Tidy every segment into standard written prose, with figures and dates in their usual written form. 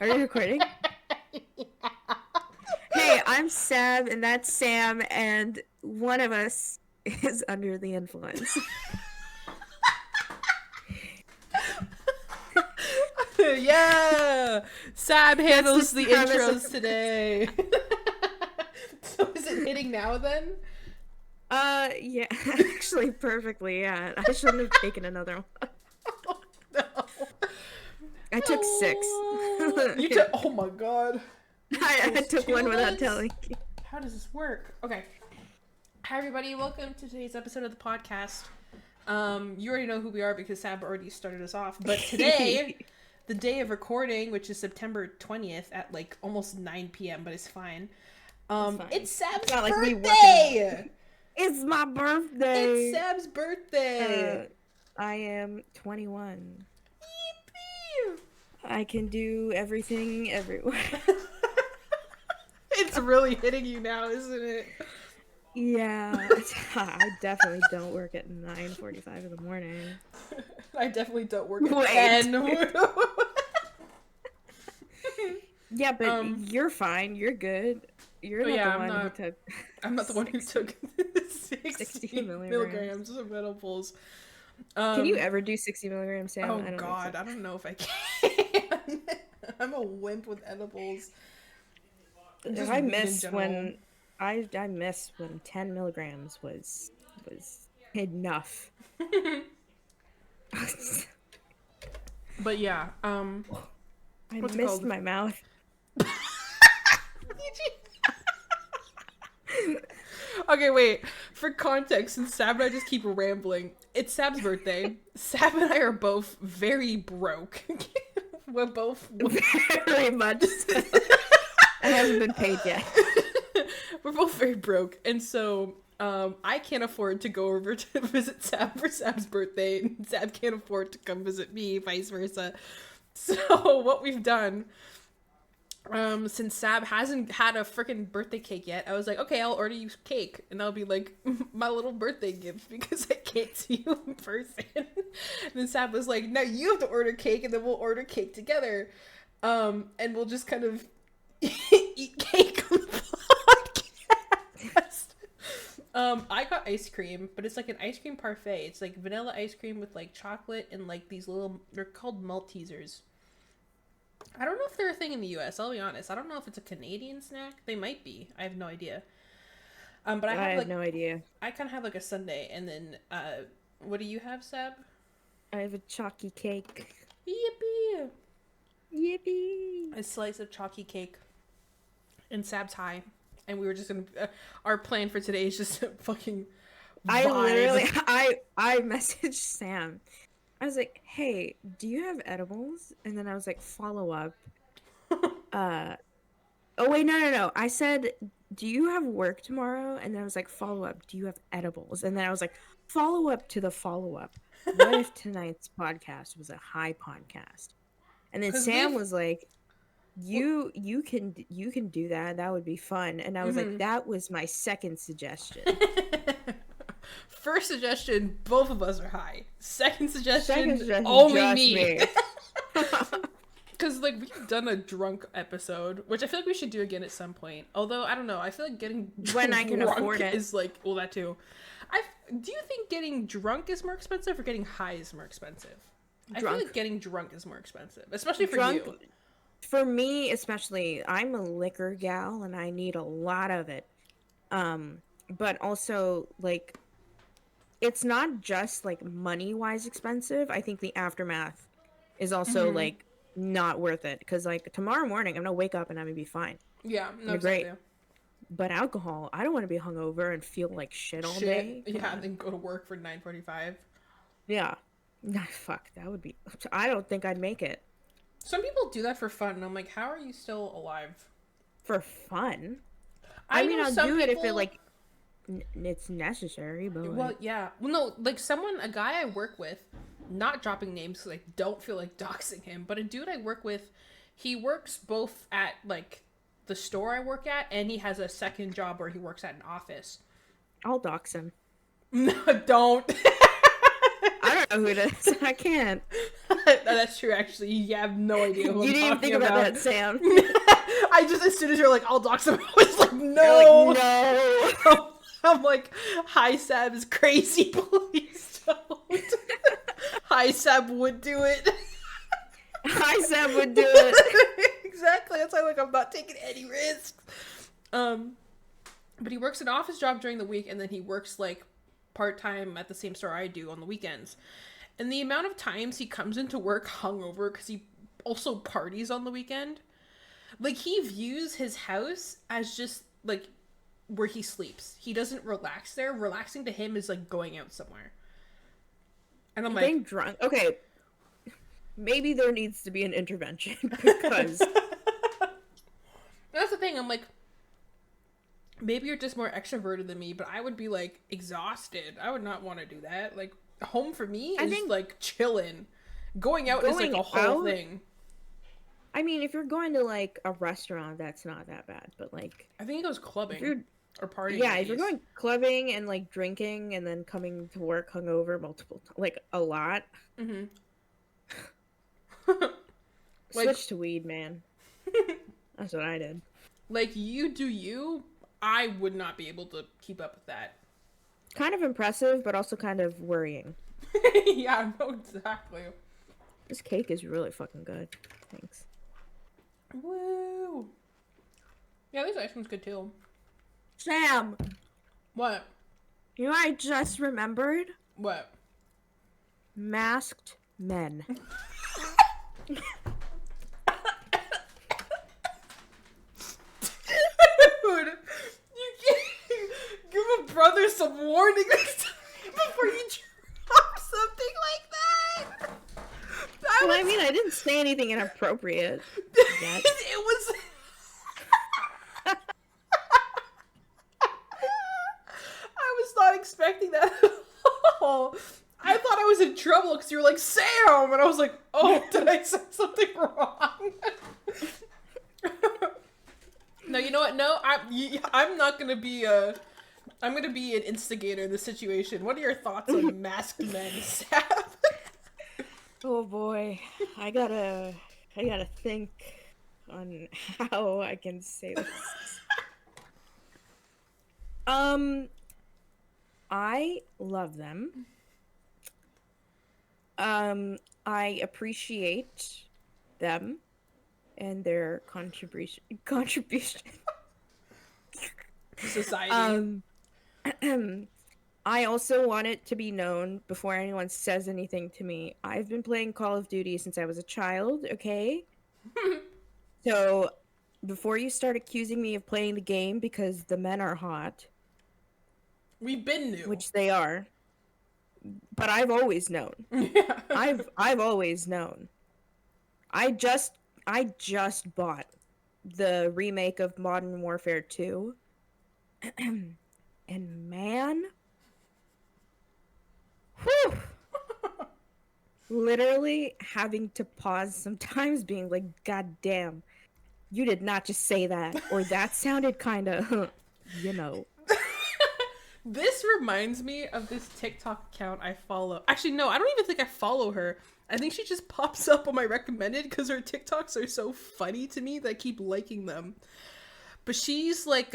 Are you recording? Hey, I'm Sab, and that's Sam, and one of us is under the influence. Yeah! Sab handles the premise intros of- today. So is it hitting now then? Yeah, actually, perfectly, yeah. I shouldn't have taken another one. Oh, no. I took 6. You took. Oh my god. I took two one of without us? telling you. How does this work? Okay. Hi everybody, welcome to today's episode of the podcast. You already know who we are because Sab already started us off. But today, the day of recording, which is September 20th at like almost 9 p.m., but it's fine. It's Sab's It's not like we work birthday! It's my birthday! It's Sab's birthday! I am 21. Yippee! I can do everything everywhere. It's really hitting you now, isn't it? Yeah, I definitely don't work at 9:45 in the morning. I definitely don't work at Wait. 10. Yeah, but you're fine. You're good. You're not yeah, the one who took. I'm not the one who took 60 milligrams of edibles. Can you ever do 60 milligrams, Sam? Oh I don't god, so. I don't know if I can. I'm a wimp with edibles. I miss when 10 milligrams was enough. But yeah, I what's it missed called? my mouth. Okay, wait. For context, since Sab and I just keep rambling, it's Sab's birthday. Sab and I are both very broke. We're both Very much so. I haven't been paid yet. We're both very broke, and so I can't afford to go over to visit Sab for Sab's birthday, and Sab can't afford to come visit me, vice versa. So what we've done, since Sab hasn't had a freaking birthday cake yet, I was like, okay, I'll order you cake, and that'll be like my little birthday gift because I can't see you in person. And then Sab was like, no, you have to order cake, and then we'll order cake together, and we'll just kind of eat cake on the podcast. I got ice cream, but it's like an ice cream parfait. It's like vanilla ice cream with like chocolate and like these little, they're called Maltesers. I don't know if they're a thing in the US, I'll be honest. I don't know if it's a Canadian snack. They might be. I have no idea. But I have no idea. I kind of have like a sundae, and then what do you have, Sab? I have a chalky cake. Yippee! Yippee! A slice of chalky cake. And Sab's high. And we were just gonna. Our plan for today is just to fucking vibe. I messaged Sam. I was like, "Hey, do you have edibles?" And then I was like, "Follow up." Oh wait, no. I said, "Do you have work tomorrow?" And then I was like, "Follow up. Do you have edibles?" And then I was like, "Follow up to the follow up. What if tonight's podcast was a high podcast?" And then Sam was like, You can do that. That would be fun. And I was like, that was my second suggestion. First suggestion, both of us are high. Second suggestion only me. Because like we've done a drunk episode, which I feel like we should do again at some point. Although I don't know, I feel like getting when I can afford it is like, well, that too. Do you think getting drunk is more expensive or getting high is more expensive? I feel like getting drunk is more expensive, especially for you. For me, especially, I'm a liquor gal and I need a lot of it. But also, like, it's not just, like, money-wise expensive. I think the aftermath is also, like, not worth it. Because, like, tomorrow morning, I'm going to wake up and I'm going to be fine. Yeah, no, great. But alcohol, I don't want to be hungover and feel like shit all day. Yeah, and then go to work for 9:45. Yeah. Nah, fuck, that would be... I don't think I'd make it. Some people do that for fun, and I'm like, how are you still alive? For fun? I mean, I'll do it if it, like, it's necessary, but... Well, yeah. Well, no, like, a guy I work with, not dropping names because I don't feel like doxing him, but a dude I work with, he works both at, like, the store I work at, and he has a second job where he works at an office. I'll dox him. No, don't. I don't know who it is. I can't. That's true, actually. You have no idea who You I'm didn't even talking think about about. that, Sam. I just, as soon as you're like, I'll dox him, I was like, You're no. like, no. I'm like, hi, Sab is crazy. Please don't. Hi, Sab would do it. Hi, Sam would do it. Exactly. That's why, like, I'm not taking any risks. But he works an office job during the week, and then he works like part-time at the same store I do on the weekends. And the amount of times he comes into work hungover because he also parties on the weekend, like, he views his house as just like where he sleeps. He doesn't relax there. Relaxing to him is like going out somewhere. And I'm Getting like, drunk. Okay, maybe there needs to be an intervention because that's the thing. I'm like, maybe you're just more extroverted than me, but I would be like exhausted. I would not want to do that. Like, home for me is like chilling. Going out is like a whole thing. I mean, if you're going to like a restaurant, that's not that bad. But like, I think he goes clubbing or partying. Yeah, if you're going clubbing and like drinking and then coming to work hungover multiple times, like a lot. Mm-hmm. Switch to weed, man. That's what I did. Like, you do you. I would not be able to keep up with that. Kind of impressive, but also kind of worrying. Yeah, no, exactly. This cake is really fucking good. Thanks. Woo! Yeah, this ice cream's good too. Sam! What? You know what I just remembered? What? Masked men. Dude, you can't give a brother some warning next time before you drop something like that. I mean, I didn't say anything inappropriate. Yet. It was. I was not expecting that at all. I thought I was in trouble because you were like, Sam! And I was like, oh, did I say something wrong? No, you know what? No, I'm not going to be I'm going to be an instigator in this situation. What are your thoughts on masked men, Sam? Oh boy. I gotta think on how I can say this. I love them. I appreciate them and their contribution Society. I also want it to be known before anyone says anything to me. I've been playing Call of Duty since I was a child, okay? So, before you start accusing me of playing the game because the men are hot, we've been new, which they are, but I've always known. Yeah. I've always known. I just bought the remake of Modern Warfare 2. And man, whew, literally having to pause sometimes being like, God damn, you did not just say that, or that sounded kind of, you know. This reminds me of this TikTok account I follow. Actually, no, I don't even think I follow her. I think she just pops up on my recommended because her TikToks are so funny to me that I keep liking them. But she's like,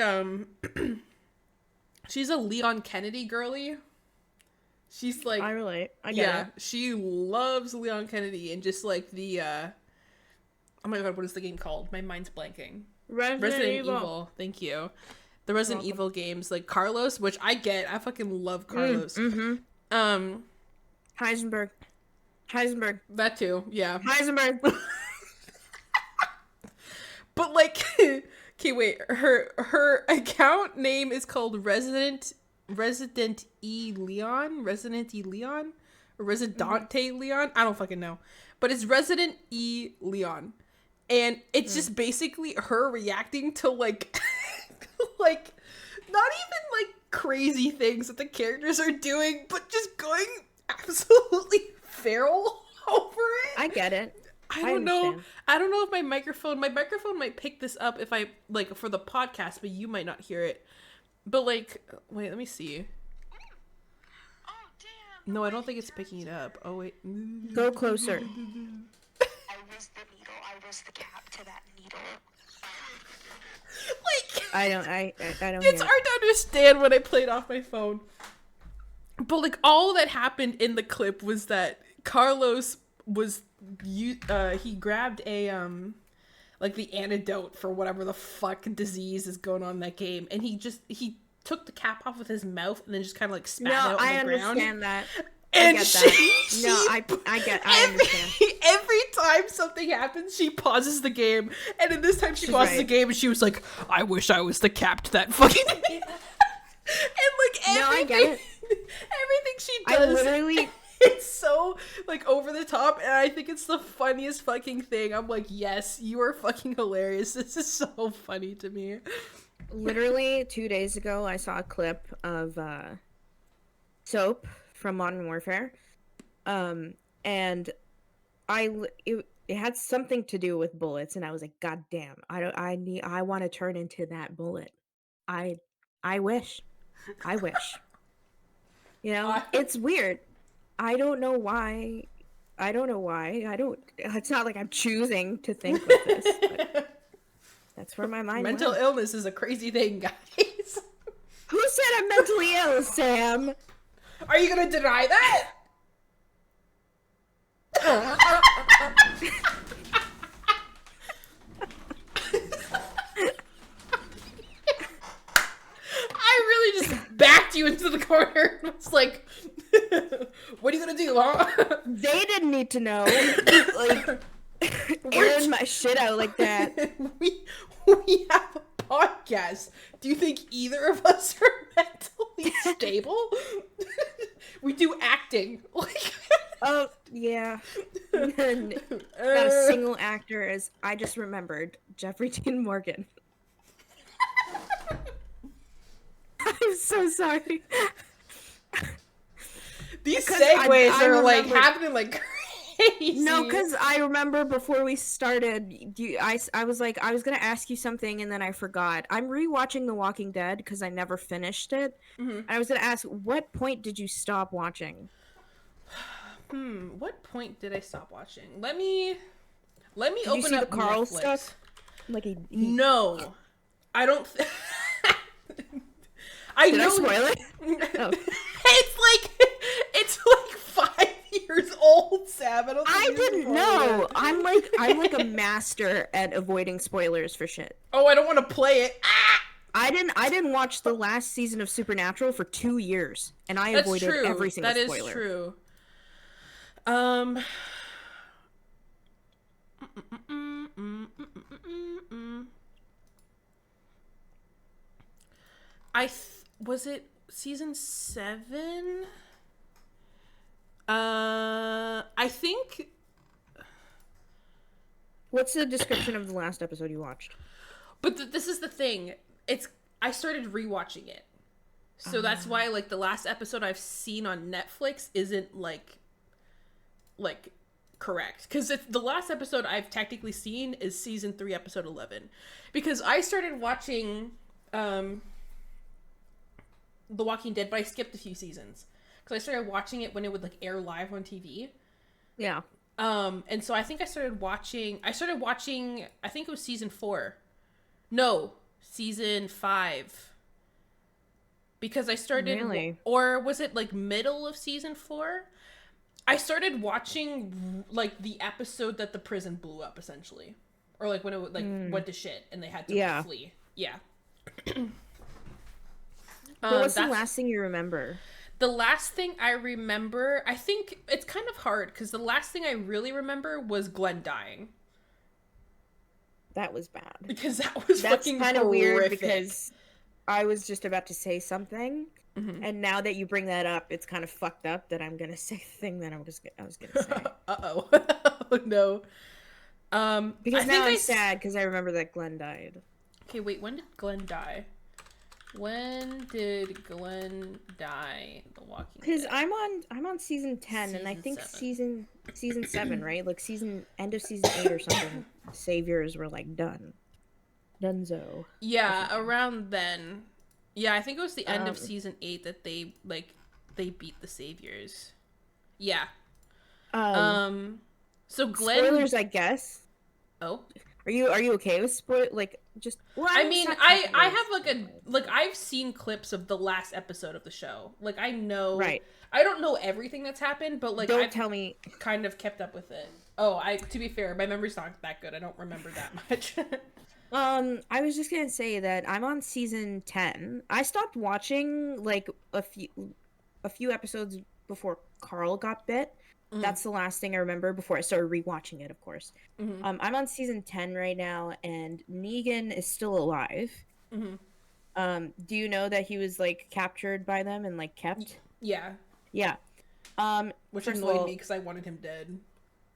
she's a Leon Kennedy girly. She's like, I relate. I get it. She loves Leon Kennedy and just like the, oh my god, what is the game called? My mind's blanking. Resident Evil. Thank you. The Resident Evil games, like Carlos, which I get. I fucking love Carlos. Heisenberg. That too, yeah. Heisenberg. But like, okay, wait. Her account name is called Resident E Leon, or Residente Leon. I don't fucking know, but it's Resident E Leon, and it's just basically her reacting to like, like, not even like crazy things that the characters are doing, but just going absolutely feral over it. I get it. I don't know if my microphone might pick this up if I, like, for the podcast, but you might not hear it. But like, wait, let me see. Oh damn, No, I don't think it's picking it up. Oh wait. Go closer. I was the needle. I was the cap to that needle. Like, I don't it's hear. hard to understand when I played off my phone. But like all that happened in the clip was that Carlos was he grabbed a like the antidote for whatever the fuck disease is going on in that game, and he took the cap off with his mouth and then just kind of like spat it out on the ground. I understand that. And I get that. I understand. Every time something happens, she pauses the game, and then this time she pauses the game, and she was like, "I wish I was the cap to that fucking." And like everything, No, I get it. everything she I does, literally. it's so like over the top, and I think it's the funniest fucking thing. I'm like, yes, you are fucking hilarious. This is so funny to me. Literally 2 days ago, I saw a clip of Soap from Modern Warfare, and it had something to do with bullets, and I was like, God damn, I want to turn into that bullet. I wish, you know, it's weird. I don't know why. It's not like I'm choosing to think like this. But that's where my mind Mental went. illness is a crazy thing, guys. Who said I'm mentally ill, Sam? Are you gonna deny that? I really just backed you into the corner and was like, what are you gonna do, huh? They didn't need to know. Like, airing my shit out like that. we have a podcast. Do you think either of us are mentally stable? We do acting. Like, Oh, yeah. Not a single actor, as I just remembered. Jeffrey Dean Morgan. I'm so sorry. these Because segues I are like remembered- happening like crazy. No, because I remember before we started, I was like, I was going to ask you something and then I forgot. I'm rewatching The Walking Dead because I never finished it. And I was going to ask, what point did you stop watching? What point did I stop watching? Let me Did open you see up the Carl Netflix. stuff? Like No, I don't. I Did I know. spoil it? Oh. It's like 5 years old, Sam. I don't think I you didn't spoiled know. it. I'm like a master at avoiding spoilers for shit. Oh, I don't want to play it. Ah! I didn't watch the last season of Supernatural for 2 years, and I That's avoided true. every single That spoiler. is true. Was it season 7? I think. What's the description of the last episode you watched? But this is the thing. I started rewatching it, so that's why like the last episode I've seen on Netflix isn't like correct, because the last episode I've technically seen is season 3, episode 11, because I started watching The Walking Dead, but I skipped a few seasons because I started watching it when it would like air live on TV. Yeah. And so I think I started watching, I think it was season 4. No, season 5. Because I started, Really? or was it like middle of season 4? I started watching like the episode that the prison blew up, essentially. Or like when it like went to shit and they had to flee. Yeah. But what's the last thing you remember? The last thing I remember, I think it's kind of hard because the last thing I really remember was Glenn dying. That was bad. Because that was That's fucking kind of weird horrific. because I was just about to say something, and now that you bring that up, it's kind of fucked up that I'm gonna say the thing that I was gonna say. Uh-oh. Oh, no. Because now I'm sad because I remember that Glenn died. Okay, wait, when did Glenn die? When did Glenn die? The Walking Dead. Because I'm on season 10, and I think 7. season 7, right? Like end of season 8 or something. Saviors were like done. Dunzo. Yeah, around then. Yeah, I think it was the end of season 8 that they like they beat the Saviors. Yeah. Um, So Glenn. spoilers, I guess. Oh. Are you okay with spoil? Like, just. Well, I it's mean, not I technically have like a spoilers, like but- I've seen clips of the last episode of the show. Like I know. Right. I don't know everything that's happened, but like Don't I've tell me. kind of kept up with it. Oh, to be fair, my memory's not that good. I don't remember that much. I was just gonna say that I'm on season 10. I stopped watching like a few episodes before Carl got bit. That's the last thing I remember before I started rewatching it, of course. Mm-hmm. I'm on season 10 right now, and Negan is still alive. Mm-hmm. Do you know that he was like captured by them and like kept? Yeah. Yeah. Which First of annoyed all, me because I wanted him dead.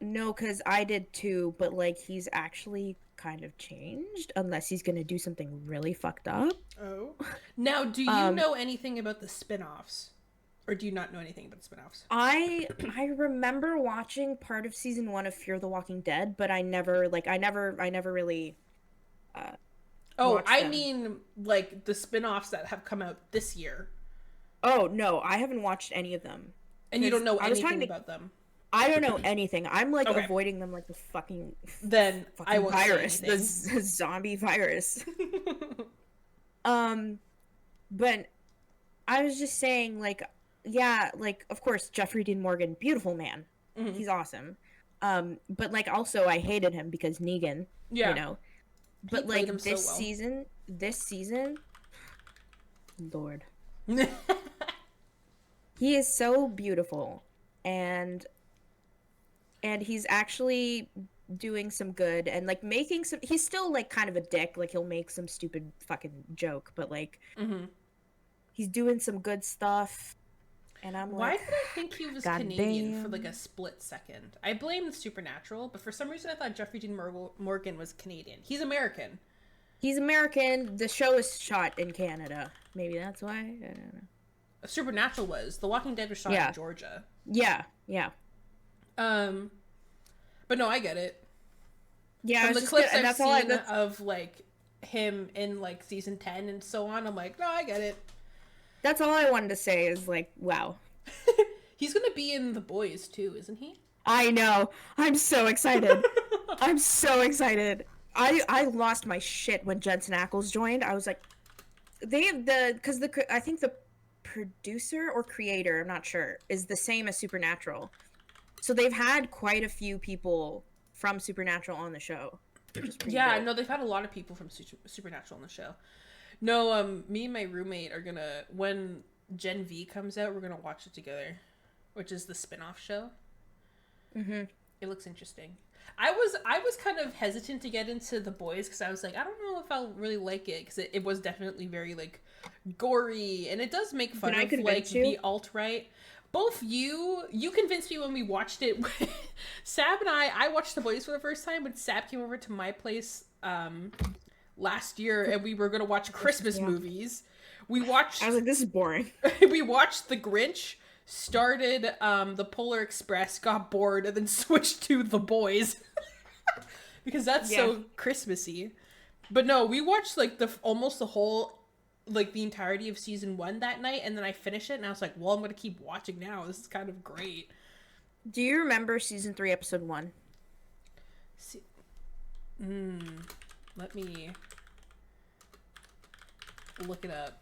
no, because I did too, but like he's actually kind of changed, unless he's gonna do something really fucked up. Oh. Now, do you know anything about the spin-offs? Or do you not know anything about the spin-offs? I remember watching part of season 1 of Fear the Walking Dead, but I never really Oh, watched I them. mean, like, the spin-offs that have come out this year. Oh, no, I haven't watched any of them. And you don't know I was anything trying to- about them. I don't know anything. I'm like Okay. avoiding them like the fucking Then I won't say virus, the anything. zombie virus. But I was just saying, like, yeah, like, of course, Jeffrey Dean Morgan, beautiful man. Mhm. He's awesome. But, like, also, I hated him because Negan, Yeah. you know? But, played like, him so this well. season, Lord. He is so beautiful. And he's actually doing some good and, like, making some... He's still, like, kind of a dick. Like, he'll make some stupid fucking joke. But, like, he's doing some good stuff. And I'm Why like... did I think he was God Canadian for damn. like a split second? I blamed Supernatural, but for some reason I thought Jeffrey Dean Morgan was Canadian. He's American. He's American. The show is shot in Canada. Maybe that's why. I don't know. Supernatural was. The Walking Dead was shot Yeah. in Georgia. Yeah. But no, I get it. Yeah, I From was the just clips gonna, and I've that's all seen of like him in like season 10 and so on, I'm like, no, I get it. that's all I wanted to say is like, wow. He's gonna be in The Boys too, isn't he? I know. I'm so excited. I'm so excited. I lost my shit when Jensen Ackles joined. I was like, I think the producer or creator, I'm not sure, is the same as Supernatural. So they've had quite a few people from Supernatural on the show. Which is pretty Yeah, dope. no, they've had a lot of people from Supernatural on the show. No, me and my roommate are gonna, when Gen V comes out, we're gonna watch it together, which is the spin-off show. Mm-hmm. It looks interesting. I was kind of hesitant to get into The Boys because I was like, I don't know if I'll really like it because it was definitely very like gory and it does make fun Did I of like convince you? the alt-right. Both you convinced me when we watched it. Sab and I watched The Boys for the first time when Sab came over to my place last year and we were gonna watch Christmas movies. We watched. I was like, this is boring. We watched The Grinch, started The Polar Express, got bored, and then switched to The Boys because that's so Christmassy. But no, we watched like almost the whole, like the entirety of season 1 that night, and then I finished it, and I was like, well, I'm gonna keep watching now. This is kind of great. Do you remember season 3, episode 1? Let me look it up.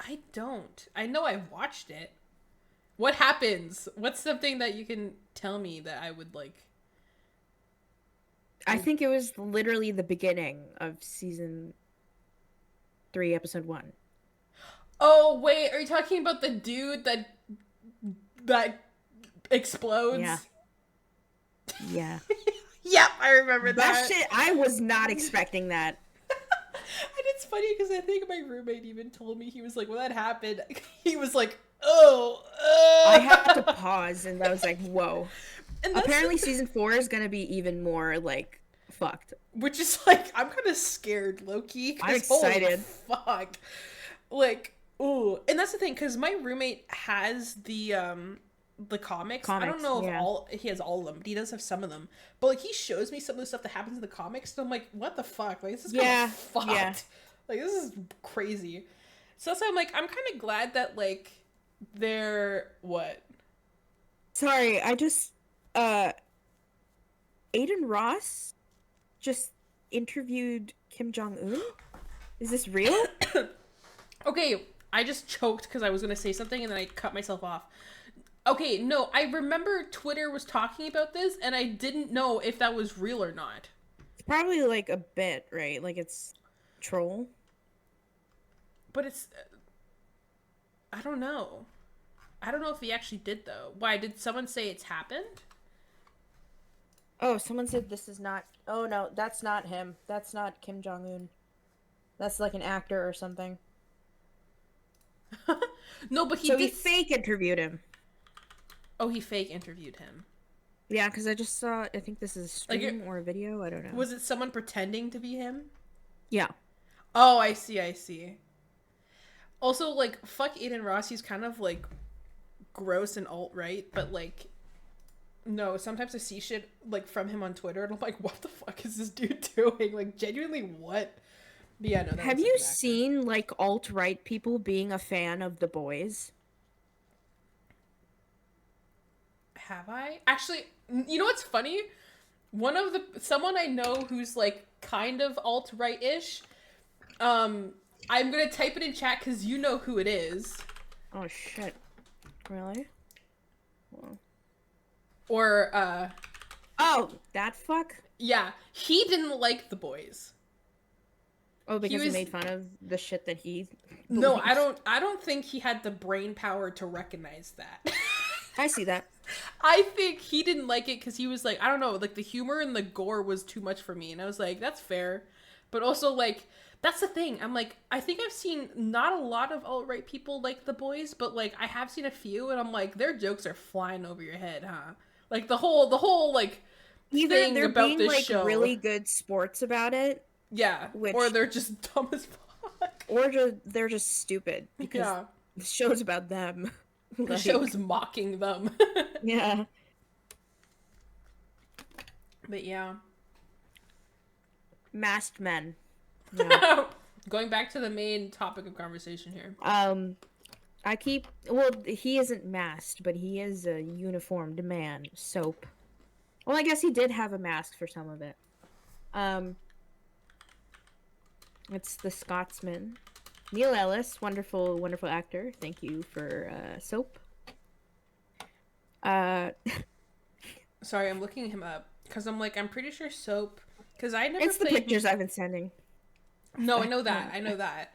I don't. I know I watched it. What happens? What's something that you can tell me that I would like? I think it was literally the beginning of season 3, episode 1. Oh wait, are you talking about the dude that explodes? Yeah. Yeah. Yep, I remember That that. shit, I was not expecting that. And it's funny because I think my roommate even told me, he was like, when that happened, he was like, oh. I had to pause and I was like, whoa. And that's Apparently season 4 is gonna be even more, like, fucked. Which is like, I'm kind of scared, low-key. I'm excited. Fuck. Like, ooh. And that's the thing, because my roommate has the the comics. I don't Comics, know if yeah. all he has all of them, but he does have some of them. But like he shows me some of the stuff that happens in the comics, and I'm like, what the fuck? Like this is kind Yeah, of fucked. yeah. Like this is crazy. So that's why I'm like, I'm kind of glad that like they're what? Sorry, I just Aiden Ross just interviewed Kim Jong Un. Is this real? Okay, I just choked because I was gonna say something and then I cut myself off. Okay, no, I remember Twitter was talking about this and I didn't know if that was real or not. It's probably like a bit, right? Like it's troll. But it's I don't know. I don't know if he actually did though. Why did someone say it's happened? Oh, someone said this is not. Oh no, that's not him. That's not Kim Jong Un. That's like an actor or something. No, but he So did. he fake interviewed him. Oh, he fake interviewed him. Yeah, because I just saw. I think this is a Like stream or a video. I don't know. Was it someone pretending to be him? Yeah. Oh, I see. I see. Also, like, fuck Aiden Ross. He's kind of like gross and alt right, but like, no. Sometimes I see shit like from him on Twitter, and I'm like, what the fuck is this dude doing? Like, genuinely, what? But yeah, no. That Have was, like, you an actor. seen like alt right people being a fan of The Boys? Have I? Actually, you know what's funny? Someone I know who's like kind of alt right ish. I'm gonna type it in chat because you know who it is. Oh shit! Really? Well. Or Oh, that fuck. yeah, he didn't like The Boys. Oh, because he was- made fun of the shit that he. No, believes. I don't think he had the brain power to recognize that. I see that. I think he didn't like it because he was like, I don't know, like the humor and the gore was too much for me. And I was like, that's fair. But also, like, that's the thing. I'm like, I think I've seen not a lot of alt-right people like The Boys, but like, I have seen a few, and I'm like, their jokes are flying over your head, huh? Like, the whole, like, Either thing they're about being this like show. really good sports about it, Yeah. which- Or they're just dumb as fuck. or they're just stupid because Yeah. the show's about them. The Like, show's mocking them. Yeah. But yeah. Masked men. Yeah. Going back to the main topic of conversation here. He isn't masked, but he is a uniformed man. Soap. Well, I guess he did have a mask for some of it. It's the Scotsman. Neil Ellis, wonderful, wonderful actor. Thank you for Soap. Sorry, I'm looking him up because I'm like, I'm pretty sure Soap. Because I never It's the played. pictures I've been sending. No, I know that. I know that.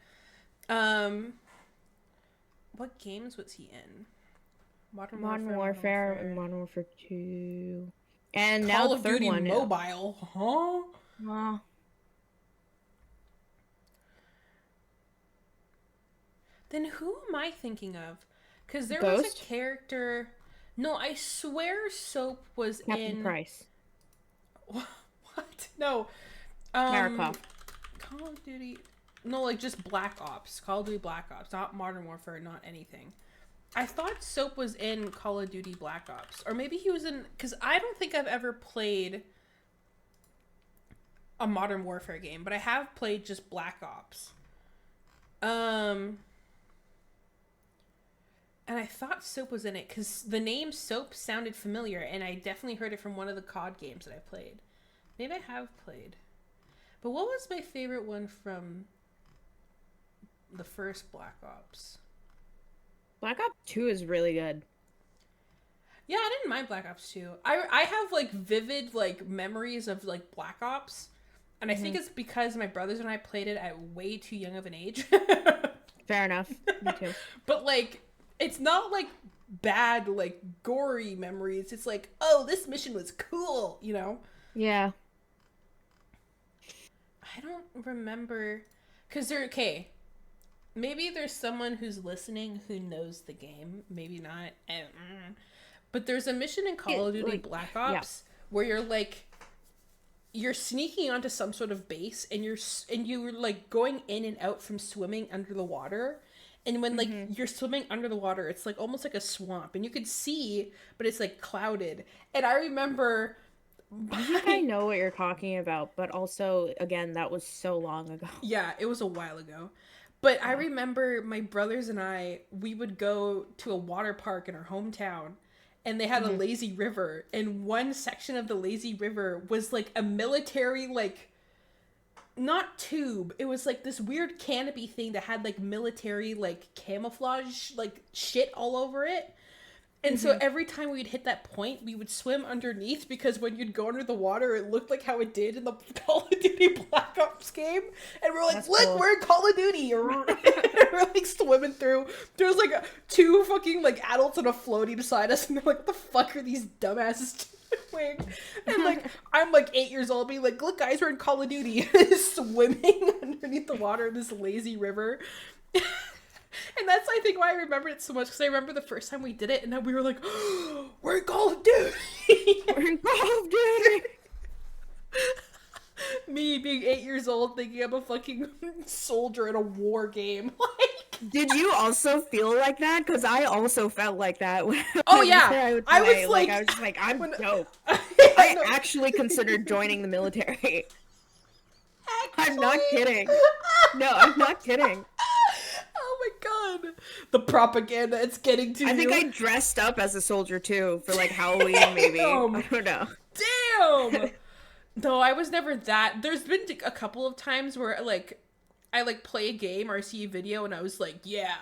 What games was he in? Modern Warfare and Modern Warfare 2. And now Call the of third Duty one. Mobile, huh? Well, Then who am I thinking of? Because there was a Ghost? character. No, I swear Soap was Captain in. Price. What? No. Marikov. Call of Duty. No, like just Black Ops. Call of Duty Black Ops, not Modern Warfare, not anything. I thought Soap was in Call of Duty Black Ops, or maybe he was in. Because I don't think I've ever played a Modern Warfare game, but I have played just Black Ops. And I thought Soap was in it because the name Soap sounded familiar, and I definitely heard it from one of the COD games that I played. Maybe I have played. But what was my favorite one from the first Black Ops? Black Ops 2 is really good. Yeah, I didn't mind Black Ops 2. I have like vivid like memories of like Black Ops, and I think it's because my brothers and I played it at way too young of an age. Fair enough. Me too. But like, it's not like bad like gory memories. It's like, oh, this mission was cool, you know? Yeah. I don't remember, because they're okay. Maybe there's someone who's listening who knows the game. Maybe not. But there's a mission in Call of Duty Black Ops where you're sneaking onto some sort of base, and you're like going in and out from swimming under the water, And when like you're swimming under the water, it's like almost like a swamp, and you could see, but it's like clouded. And I remember, I think I know what you're talking about, but also, again, that was so long ago. yeah, it was a while ago. But I Yeah. remember my brothers and I, we would go to a water park in our hometown, and they had a lazy river, and one section of the lazy river was like a military, like, not tube. It was like this weird canopy thing that had like military, like, camouflage, like, shit all over it. And so every time we'd hit that point, we would swim underneath, because when you'd go under the water, it looked like how it did in the Call of Duty Black Ops game. And we're like, That's look, cool. we're in Call of Duty. We're like swimming through. There's like two fucking like adults on a floaty beside us, and they're like, what the fuck are these dumbasses doing? And like, I'm like 8 years old, being like, look, guys, we're in Call of Duty, swimming underneath the water in this lazy river. And that's, I think, why I remember it so much, because I remember the first time we did it, and then we were like, oh, we're in Call of Duty! We're in Call of Duty! Me being 8 years old, thinking I'm a fucking soldier in a war game. Like, Did you also feel like that? Because I also felt like that. oh yeah, I was was like, I was just like, I'm dope. I I know. actually considered joining the military. I'm not Actually. kidding. No, I'm not kidding. Oh my god, the propaganda, it's getting to I think you. I dressed up as a soldier too for like Halloween, maybe. I don't know. Damn. No, I was never that. There's been a couple of times where like I like play a game or I see a video and I was like, yeah,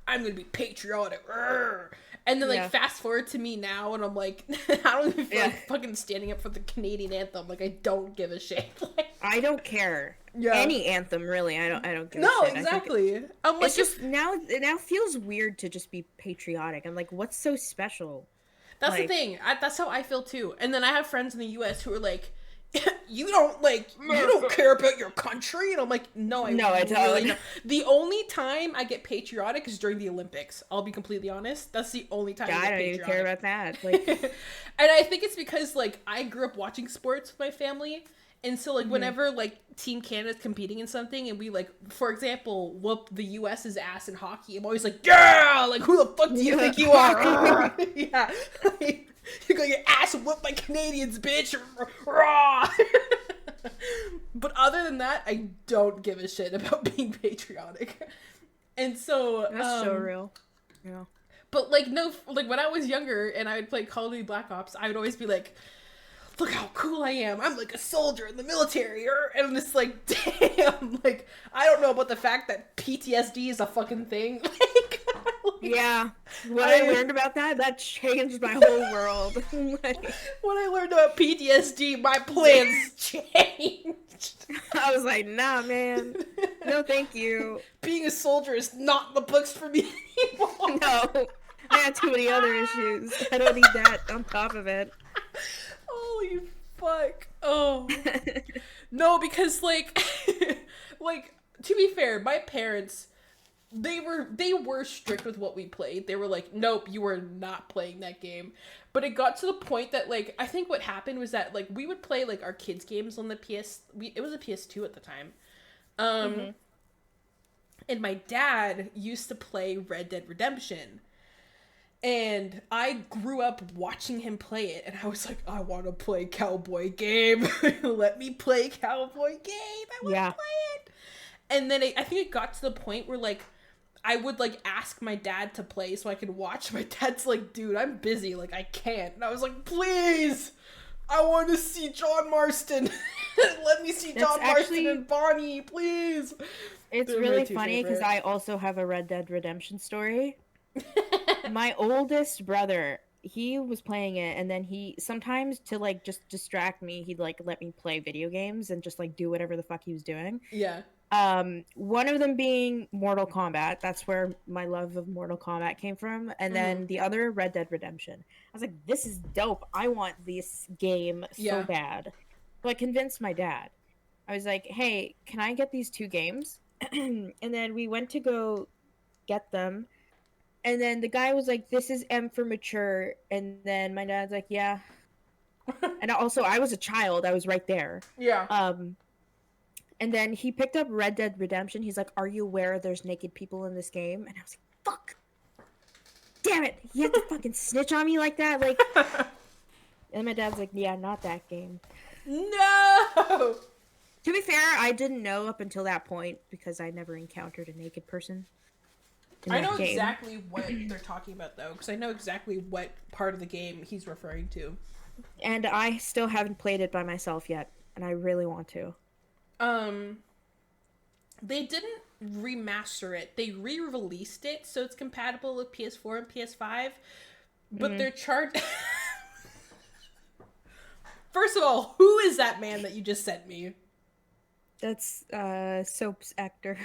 I'm gonna be patriotic. Urgh. And then like Yeah. fast forward to me now and I'm like, I don't even feel Yeah. like fucking standing up for the Canadian anthem. Like, I don't give a shit. Like, I don't care. Yeah. Any anthem, really. I don't give a no, shit. I think exactly. I'm like, it's just now. It now feels weird to just be patriotic. I'm like, what's so special? that's like- the thing. That's how I feel too. And then I have friends in the U.S. who are like, you don't care about your country, and I'm like, no, I totally really don't. don't. The only time I get patriotic is during the Olympics. I'll be completely honest. That's the only time I I get don't even patriotic. care about that. Like, And I think it's because like I grew up watching sports with my family, and so like whenever like Team Canada's competing in something, and we like, for example, whoop the U.S.'s ass in hockey, I'm always like, yeah, like, who the fuck do you Yeah. think you are? Yeah. You got your ass whooped by Canadians, bitch. Raw. But other than that, I don't give a shit about being patriotic. And so that's so real. Yeah. but like, no, like when I was younger and I would play Call of Duty Black Ops, I would always be like, look how cool I am. I'm like a soldier in the military. And I'm just like, damn, like, I don't know about the fact that PTSD is a fucking thing. Yeah. When I learned about that, that changed my whole world. Like, When I learned about PTSD, my plans changed. I was like, nah, man. No, thank you. Being a soldier is not in the books for me anymore. No. I had too many other issues. I don't need that on top of it. Holy fuck. Oh. No, because like like, to be fair, my parents, they were strict with what we played. They were like, nope, you are not playing that game. But it got to the point that like, I think what happened was that like we would play like our kids games on the it was a PS2 at the time. And my dad used to play Red Dead Redemption. And I grew up watching him play it, and I was like, I want to play cowboy game. Let me play cowboy game. I want to Yeah. play it. And then I think it got to the point where, like, I would, like, ask my dad to play so I could watch. My dad's like, dude, I'm busy. Like, I can't. And I was like, please, I want to see John Marston. Let me see John Marston actually- and Bonnie, please. It's They're my really two funny because favorite. I also have a Red Dead Redemption story. My oldest brother, he was playing it, and then he sometimes, to like just distract me, he'd like let me play video games and just like do whatever the fuck he was doing. Yeah. One of them being Mortal Kombat. That's where my love of Mortal Kombat came from. And then the other, Red Dead Redemption. I was like, this is dope. I want this game so Yeah. bad. So I convinced my dad. I was like, hey, can I get these two games? And then we went to go get them. And then the guy was like, this is M for mature. And then my dad's like, yeah. And also, I was a child. I was right there. Yeah. And then he picked up Red Dead Redemption. He's like, "Are you aware there's naked people in this game?" And I was like, "Fuck, damn it! You have to fucking snitch on me like that, like." And my dad's like, "Yeah, not that game." No. To be fair, I didn't know up until that point because I never encountered a naked person. I know exactly what they're talking about though, because I know exactly what part of the game he's referring to. And I still haven't played it by myself yet, and I really want to. They didn't remaster it. They re-released it so it's compatible with PS4 and PS5, but they're charged. First of all, who is that man that you just sent me? That's Soap's actor.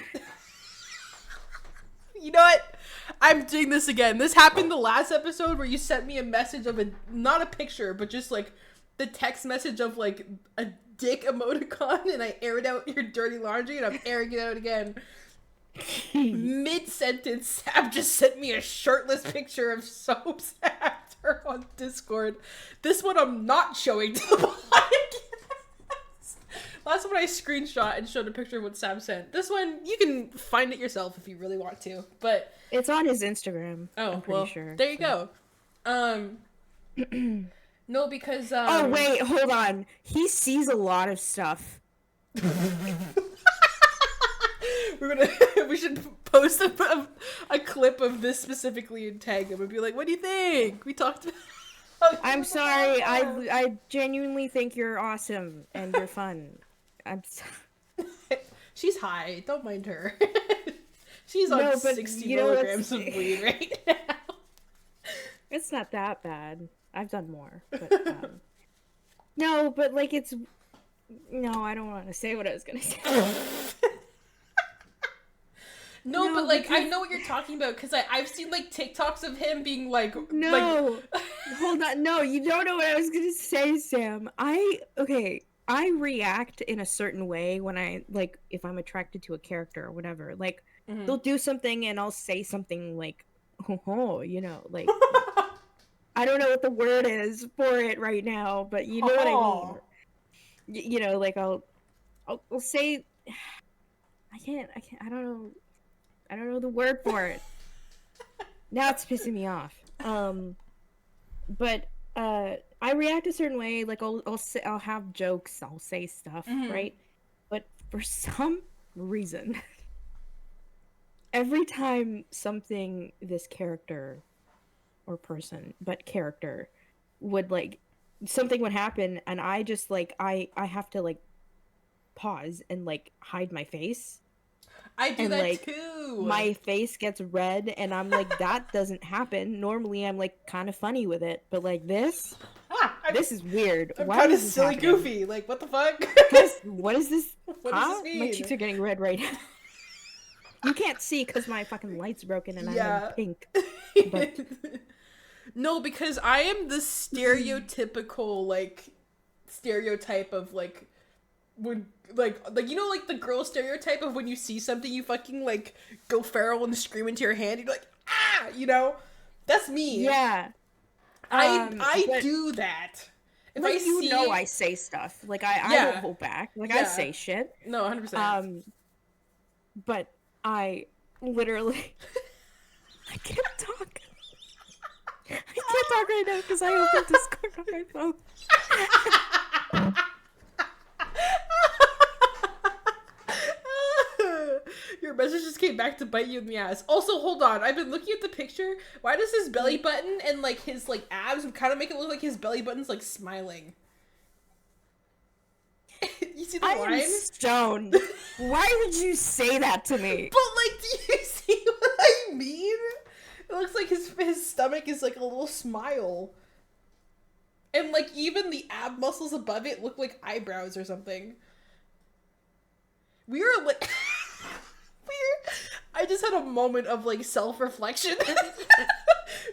You know what? I'm doing this again. This happened the last episode where you sent me a message of not a picture, but just like the text message of like a dick emoticon, and I aired out your dirty laundry, and I'm airing it out again. Mid-sentence, Sab just sent me a shirtless picture of Soap's actor on Discord. This one I'm not showing to the podcast. Last one I screenshot and showed a picture of what Sam sent. This one, you can find it yourself if you really want to, but... It's on his Instagram. Oh, I'm pretty sure. There you go. No, because, Oh, wait, hold on. He sees a lot of stuff. We should post a clip of this specifically and tag him and be like, what do you think? We talked about... I'm sorry. I genuinely think you're awesome and you're fun. She's high. Don't mind her. She's on 60 milligrams of weed right now. It's not that bad. I've done more. But, no, but like it's... No, I don't want to say what I was going to say. No, but like I know what you're talking about because I've seen like TikToks of him being like no, hold on, no, you don't know what I was gonna say, Sam. I react in a certain way when I like if I'm attracted to a character or whatever. Like they'll do something and I'll say something like, "Oh, you know," like I don't know what the word is for it right now, but you know what I mean. You know, like I'll say, I don't know the word for it. Now it's pissing me off. But I react a certain way. Like I'll have jokes. I'll say stuff, right? But for some reason, every time something this character or person, but character would like something would happen, and I just like I have to like pause and like hide my face. I do and, that like, too. My face gets red, and I'm like, that doesn't happen. Normally, I'm like kind of funny with it, but like this is weird. I'm Why kind of is this silly, happening? goofy. Like, what the fuck? What is this? What does this mean? My cheeks are getting red right now. You can't see because my fucking light's broken and I'm in pink. But... No, because I am the stereotypical like stereotype of like when like you know like the girl stereotype of when you see something you fucking like go feral and scream into your hand, you're like, ah, you know, that's me. Yeah. I do that. If like, I see, you know, I say stuff like I don't hold back. Like I say shit. No, 100%. But I literally I can't talk. I can't talk right now because I opened Discord on my phone. Your message just came back to bite you in the ass. Also, hold on. I've been looking at the picture. Why does his belly button and like his like abs kind of make it look like his belly button's like smiling? You see the line? I'm stoned. Why would you say that to me? But like, do you see what I mean? It looks like his stomach is like a little smile. And like even the ab muscles above it look like eyebrows or something. We are like I just had a moment of like self-reflection.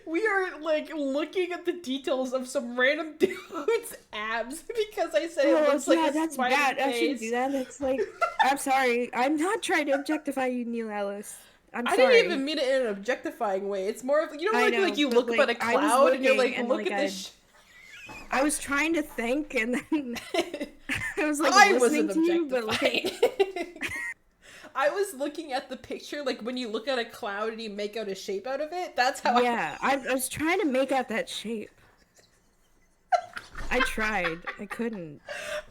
We are like looking at the details of some random dude's abs because I said it looks like a that's smiley bad. face. I shouldn't do that. It's like I'm sorry. I'm not trying to objectify you, Neil Ellis. I'm sorry. I didn't even mean it in an objectifying way. It's more of you know like you look up at a cloud and you're like look at this. I was trying to think, and then I was like I listening wasn't to you, but like, objectifying. I was looking at the picture, like when you look at a cloud and you make out a shape out of it. That's how yeah, I was trying to make out that shape. I tried. I couldn't.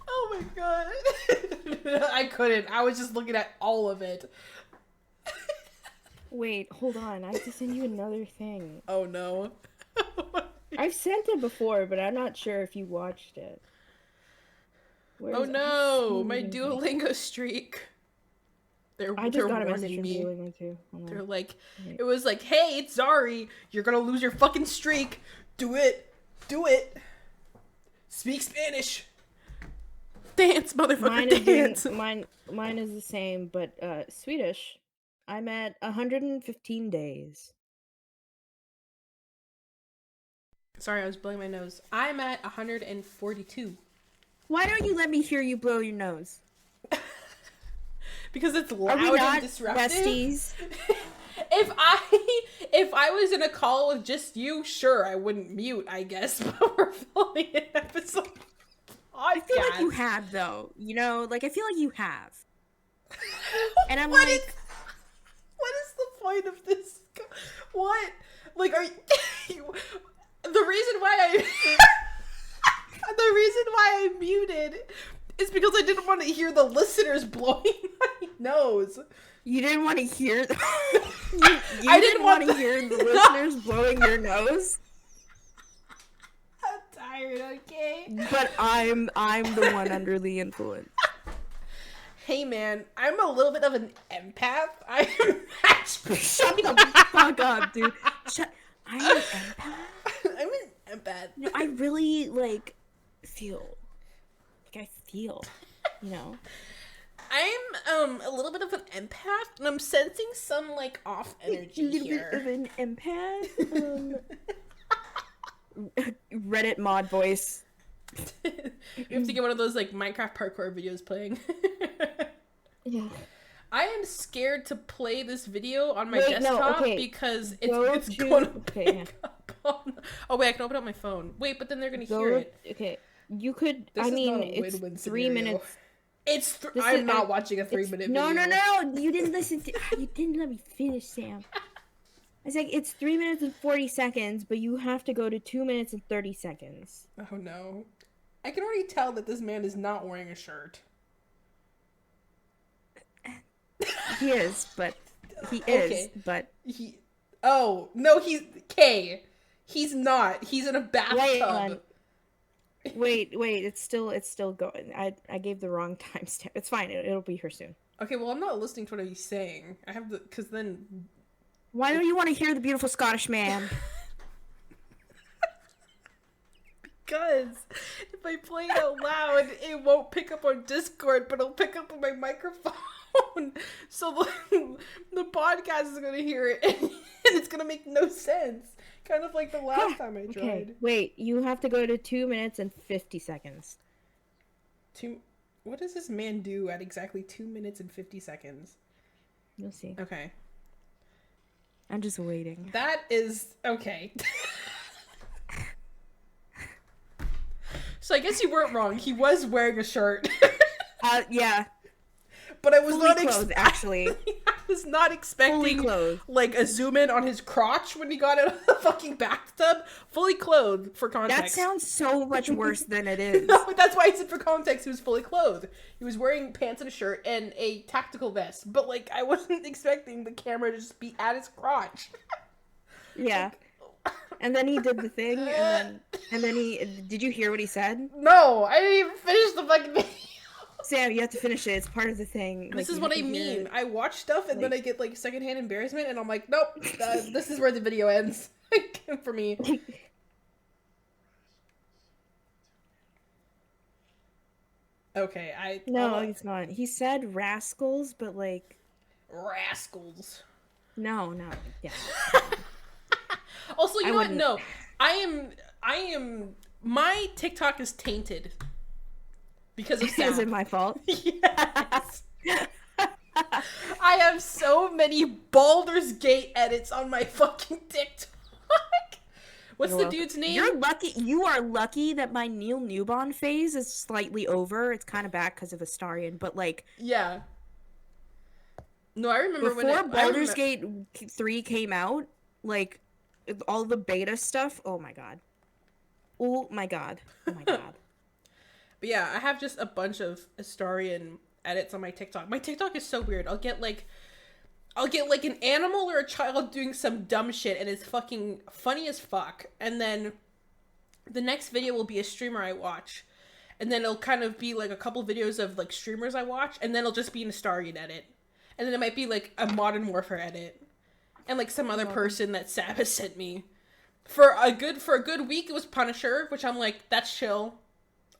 Oh my god. I couldn't. I was just looking at all of it. Wait, hold on. I have to send you another thing. Oh no. I've sent it before, but I'm not sure if you watched it. Oh no, my Duolingo streak. I just got a message warning from me. Duolingo too. Hold on. They're like, Wait. it was like, hey, it's Zari. You're gonna lose your fucking streak. Do it. Do it. Speak Spanish. Dance, motherfucker, dance. Mine is the same, but Swedish. I'm at 115 days. Sorry, I was blowing my nose. I'm at 142. Why don't you let me hear you blow your nose? Because it's Are loud we and not disruptive. besties? If I was in a call with just you, sure, I wouldn't mute, I guess. But we're filming an episode. I feel like you have, though. You know, like I feel like you have. And I'm what like, what is the point of this? What? Like, are you? The reason why I muted is because I didn't want to hear the listeners blowing my nose. you didn't want to hear. you I didn't want to hear the listeners blowing your nose. I'm tired. Okay. But I'm the one under the influence. Hey man, I'm a little bit of an empath. I'm Shut the fuck up, dude. I'm an empath. I'm an empath. No, I really feel. Like I feel, you know. I'm a little bit of an empath, and I'm sensing some off energy You're here. a bit of an empath. Reddit mod voice. You have to get one of those Minecraft parkour videos playing. Yeah. I am scared to play this video on my desktop because it's going to pick up on... Oh wait, I can open up my phone. Wait, but then they're going to hear it. Okay, you could. This I is mean, not a it's win-win 3 scenario. minutes. I'm not watching a 3-minute video. No. You didn't listen to. You didn't let me finish, Sam. It's like it's 3 minutes and 40 seconds, but you have to go to 2 minutes and 30 seconds. Oh no. I can already tell that this man is not wearing a shirt. He is, but he is, but he. Oh no, he's not. He's in a bathtub. Wait, it's still going. I gave the wrong timestamp. It's fine. It'll be here soon. Okay, well I'm not listening to what he's saying. I have because then. Why don't you want to hear the beautiful Scottish man? Because if I play it out loud, it won't pick up on Discord, but it'll pick up on my microphone. So the podcast is going to hear it, and it's going to make no sense. Kind of like the last time I tried. Okay, wait, you have to go to 2 minutes and 50 seconds. What does this man do at exactly 2 minutes and 50 seconds? You'll see. Okay. I'm just waiting. That is... Okay. So I guess you weren't wrong. He was wearing a shirt. Yeah. But I was not clothed, actually. I was not expecting clothed. A zoom in on his crotch when he got out of the fucking bathtub. Fully clothed for context. That sounds so much worse than it is. No, that's why I said for context he was fully clothed. He was wearing pants and a shirt and a tactical vest. But I wasn't expecting the camera to just be at his crotch. Yeah. And then he did the thing, and then he... Did you hear what he said? No, I didn't even finish the fucking video. Sam, you have to finish it. It's part of the thing. This is what I mean. I watch stuff, and then I get, secondhand embarrassment, and I'm like, nope, this is where the video ends. For me. Okay, No, it's not. He said rascals, but, Rascals. No, yeah. Also, you know what? No. I am... My TikTok is tainted. Because of Sab. Is it my fault? Yes. I have so many Baldur's Gate edits on my fucking TikTok. What's You're the welcome. dude's name? You're lucky. You are lucky that my Neil Newbon phase is slightly over. It's kind of back because of Astarion, but like Yeah. No, I remember when before it. Baldur's Gate 3 came out, like all the beta stuff. Oh my god. Oh my god. Oh my god. But yeah, I have just a bunch of Astarion edits on my TikTok. My TikTok is so weird. I'll get like an animal or a child doing some dumb shit and it's fucking funny as fuck. And then the next video will be a streamer I watch. And then it'll kind of be like a couple videos of like streamers I watch, and then it'll just be an Astarion edit. And then it might be like a Modern Warfare edit. And like some other person that Sab has sent me. For a good week it was Punisher, which I'm like, that's chill.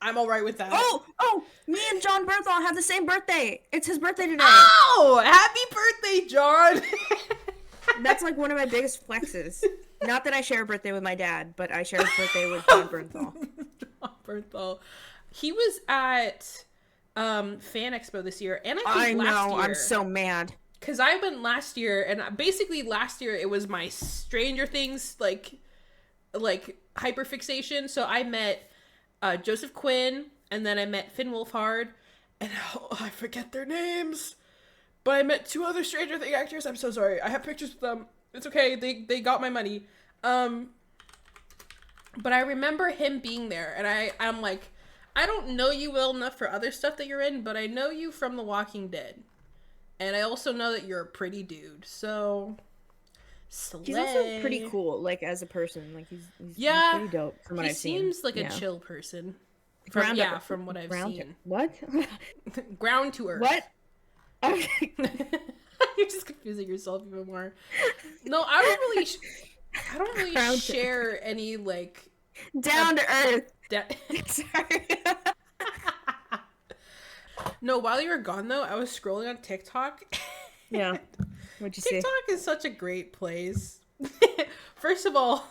I'm alright with that. Oh, me and John Bernthal have the same birthday. It's his birthday today. Oh, happy birthday, John. That's like one of my biggest flexes. Not that I share a birthday with my dad, but I share his birthday with John Bernthal. John Bernthal. He was at Fan Expo this year, and I think last year. I'm so mad. Because I went last year, and basically last year it was my Stranger Things, like hyperfixation. So I met Joseph Quinn, and then I met Finn Wolfhard, and I forget their names. But I met two other Stranger Things actors. I'm so sorry. I have pictures with them. It's okay. They got my money. But I remember him being there, and I'm like, I don't know you well enough for other stuff that you're in, but I know you from The Walking Dead. And I also know that you're a pretty dude, so slay. He's also pretty cool, like as a person. Like he's pretty dope from what I've seen. He seems like a chill person. From what I've seen. What? Ground to earth. What? You're just confusing yourself even more. No, I don't really share any like down to earth. Sorry. No, while you were gone though, I was scrolling on TikTok. Yeah. What'd you see? TikTok is such a great place. First of all,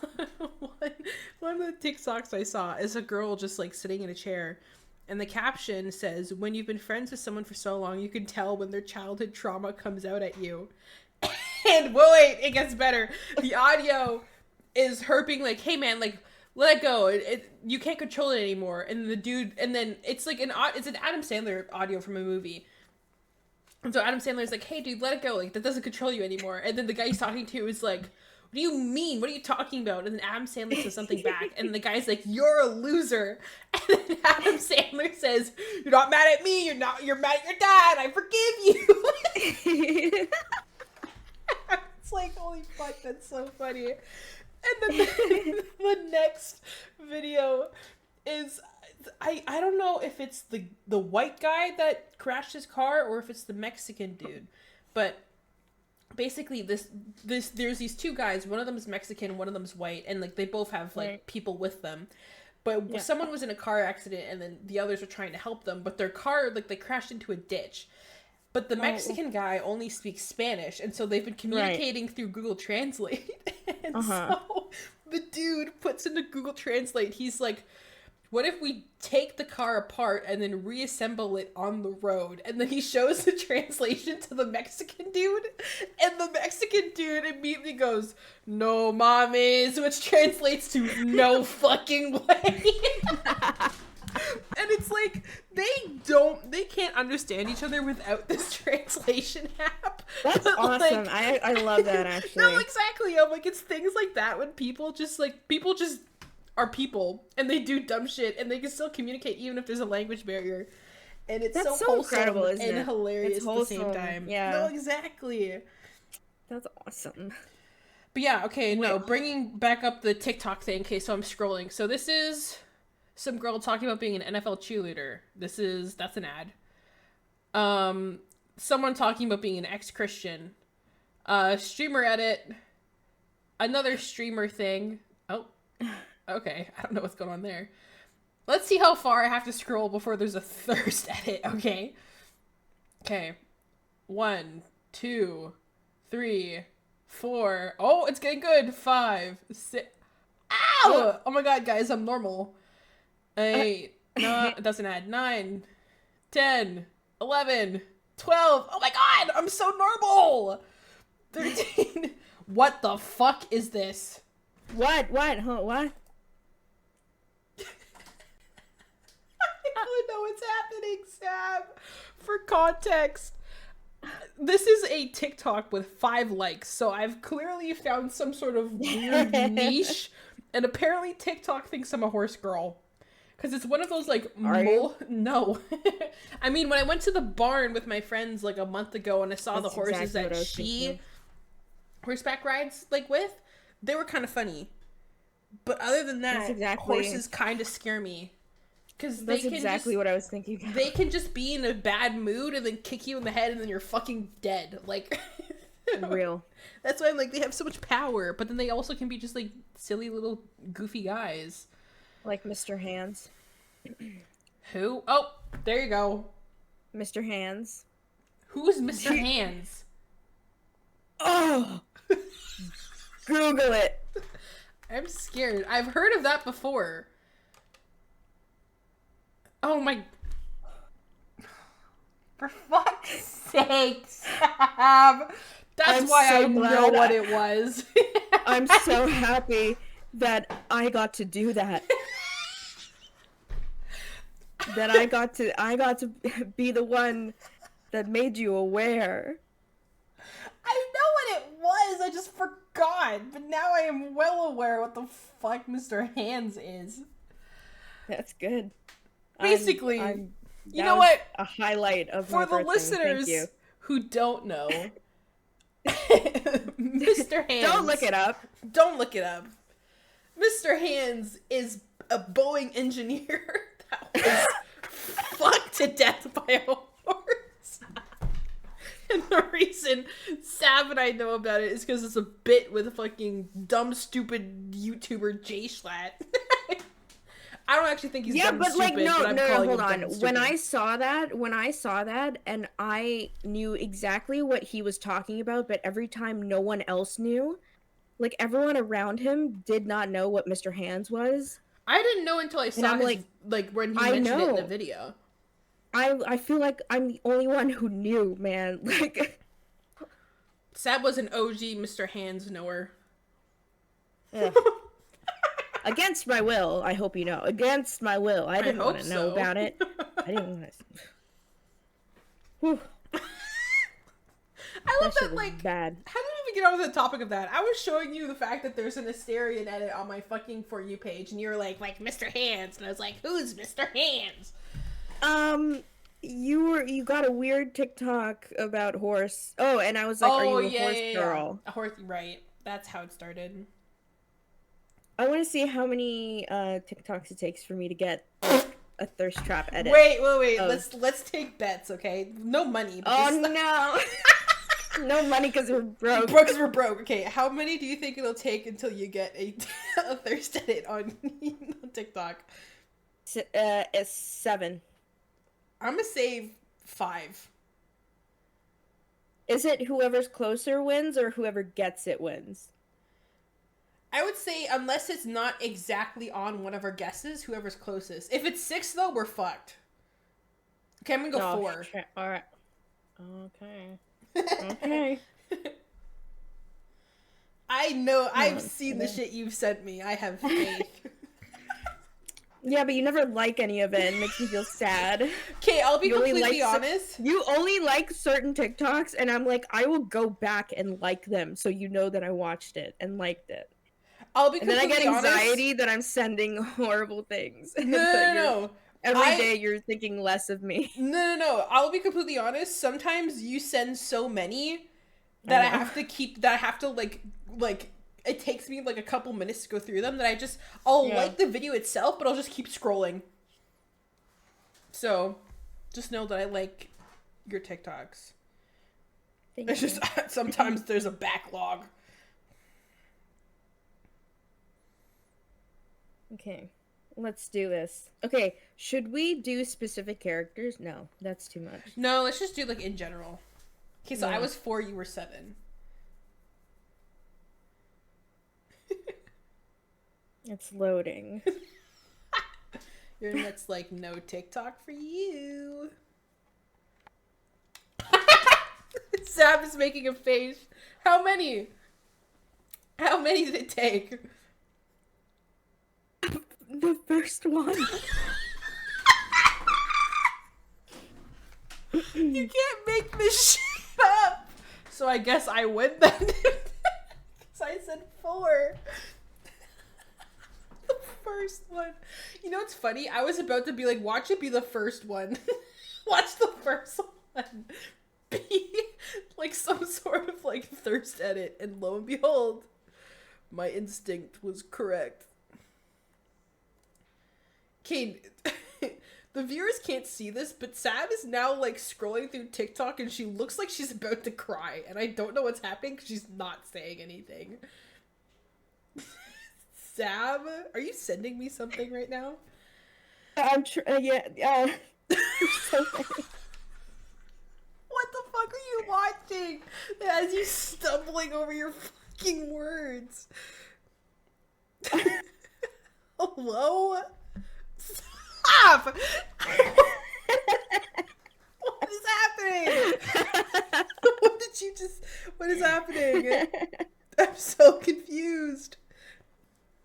one of the TikToks I saw is a girl just like sitting in a chair, and the caption says, "When you've been friends with someone for so long, you can tell when their childhood trauma comes out at you." And wait, it gets better. The audio is her being like, "Hey man, like let it go. You can't control it anymore." And the dude, and then it's like it's an Adam Sandler audio from a movie. And so Adam Sandler's like, "Hey dude, let it go. Like that doesn't control you anymore." And then the guy he's talking to is like, "What do you mean? What are you talking about?" And then Adam Sandler says something back, and the guy's like, "You're a loser." And then Adam Sandler says, "You're not mad at me. You're mad at your dad. I forgive you." It's like, holy fuck, that's so funny. And then the next video is, I don't know if it's the white guy that crashed his car or if it's the Mexican dude, but basically there's these two guys. One of them is Mexican, one of them is white, and like they both have like people with them. But someone was in a car accident, and then the others were trying to help them, but their car, like, they crashed into a ditch. But the Mexican guy only speaks Spanish, and so they've been communicating through Google Translate. And so the dude puts into Google Translate, he's like, "What if we take the car apart and then reassemble it on the road?" And then he shows the translation to the Mexican dude, and the Mexican dude immediately goes, "No mames," which translates to "no fucking way." And it's like, they can't understand each other without this translation app. That's awesome. Like, I love that, actually. No, exactly. I'm like, it's things like that when people just are people, and they do dumb shit, and they can still communicate even if there's a language barrier. And it's That's so wholesome incredible, isn't and it? hilarious It's at the same time. yeah. No, exactly. That's awesome. But yeah, okay, no, bringing back up the TikTok thing. Okay, so I'm scrolling. So this is some girl talking about being an NFL cheerleader. That's an ad. Someone talking about being an ex-Christian. Streamer edit. Another streamer thing. Oh, okay. I don't know what's going on there. Let's see how far I have to scroll before there's a thirst edit, okay? Okay. 1, 2, 3, 4. Oh, it's getting good. 5, 6. Ow! Oh my god, guys, I'm normal. 8. No, it doesn't add. 9, 10, 11, 12. Oh my god, I'm so normal. 13. What the fuck is this? What? Huh, what? I don't know what's happening, Sam. For context, this is a TikTok with 5 likes, so I've clearly found some sort of weird niche, and apparently TikTok thinks I'm a horse girl. Because it's one of those, like, No. I mean, when I went to the barn with my friends, like, a month ago, and I saw the horses exactly that she horseback rides, like, with, they were kind of funny. But other than that, horses kind of scare me. Because that's exactly what I was thinking about. They can just be in a bad mood and then kick you in the head and then you're fucking dead. Like, real. That's why I'm like, they have so much power, but then they also can be just like silly little goofy guys. Like Mr. Hands. Who? Oh, there you go. Mr. Hands. Who is Mr. Hands? Oh! Google it. I'm scared. I've heard of that before. Oh my... For fuck's sake, Sam! That's why I know what it was. I'm so happy that I got to do that. That I got to be the one that made you aware. I know what it was, I just forgot. But now I am well aware what the fuck Mr. Hands is. That's good. Basically, you know what? A highlight of for the listeners who don't know, Mr. Hands. Don't look it up. Don't look it up. Mr. Hands is a Boeing engineer that was fucked to death by a horse. And the reason Sab and I know about it is because it's a bit with a fucking dumb, stupid YouTuber Jay Schlatt. I don't actually think he's dumb but stupid, like but I'm calling him dumb stupid. When I saw that, and I knew exactly what he was talking about, but every time no one else knew, like everyone around him did not know what Mr. Hands was. I didn't know until I saw his, like when he mentioned it in the video. I feel like I'm the only one who knew, man. Like Sab was an OG Mr. Hands knower. Against my will, I hope you know. Against my will. I didn't want to know about it. I didn't want to. I love that, like, bad. How did we even get onto the topic of that? I was showing you the fact that there's an Asterian edit on my fucking For You page, and you were like Mr. Hands, and I was like, who's Mr. Hands? You got a weird TikTok about horse. Oh, and I was like, are you a horse girl? A horse, right. That's how it started. I want to see how many TikToks it takes for me to get a thirst trap edit. Wait. Let's take bets, okay? No money. No. No money because we're broke. We're broke. Okay, how many do you think it'll take until you get a thirst edit on TikTok? It's 7. I'm gonna say 5. Is it whoever's closer wins or whoever gets it wins? I would say unless it's not exactly on one of our guesses, whoever's closest. If it's 6 though, we're fucked. Okay, I'm gonna go 4. All right. Okay. I know. I've seen the shit you've sent me. I have faith. Yeah, but you never like any of it. It makes me feel sad. Okay, I'll be completely honest. You only like certain TikToks, and I'm like, I will go back and like them so you know that I watched it and liked it. I'll be completely honest. And then I get anxiety that I'm sending horrible things. No. Every day you're thinking less of me. No. I'll be completely honest. Sometimes you send so many that I have to like it takes me like a couple minutes to go through them that I'll like the video itself, but I'll just keep scrolling. So, just know that I like your TikToks. It's just sometimes there's a backlog. Okay. Let's do this. Okay, should we do specific characters? No, that's too much. No, let's just do like in general. Okay, so I was 4, you were 7. It's loading. Your internet's like, no TikTok for you. Sab is making a face. How many? How many did it take? the first one. You can't make this shit up. So I guess I win then. Because I said 4. The first one. You know what's funny? I was about to be like, watch it be the first one. Watch the first one be like some sort of like thirst edit. And lo and behold, my instinct was correct. Kane, the viewers can't see this, but Sab is now like scrolling through TikTok and she looks like she's about to cry. And I don't know what's happening because she's not saying anything. Sab, are you sending me something right now? I'm yeah. So funny. What the fuck are you watching? As you stumbling over your fucking words. Hello? Stop! What is happening? What is happening? I'm so confused.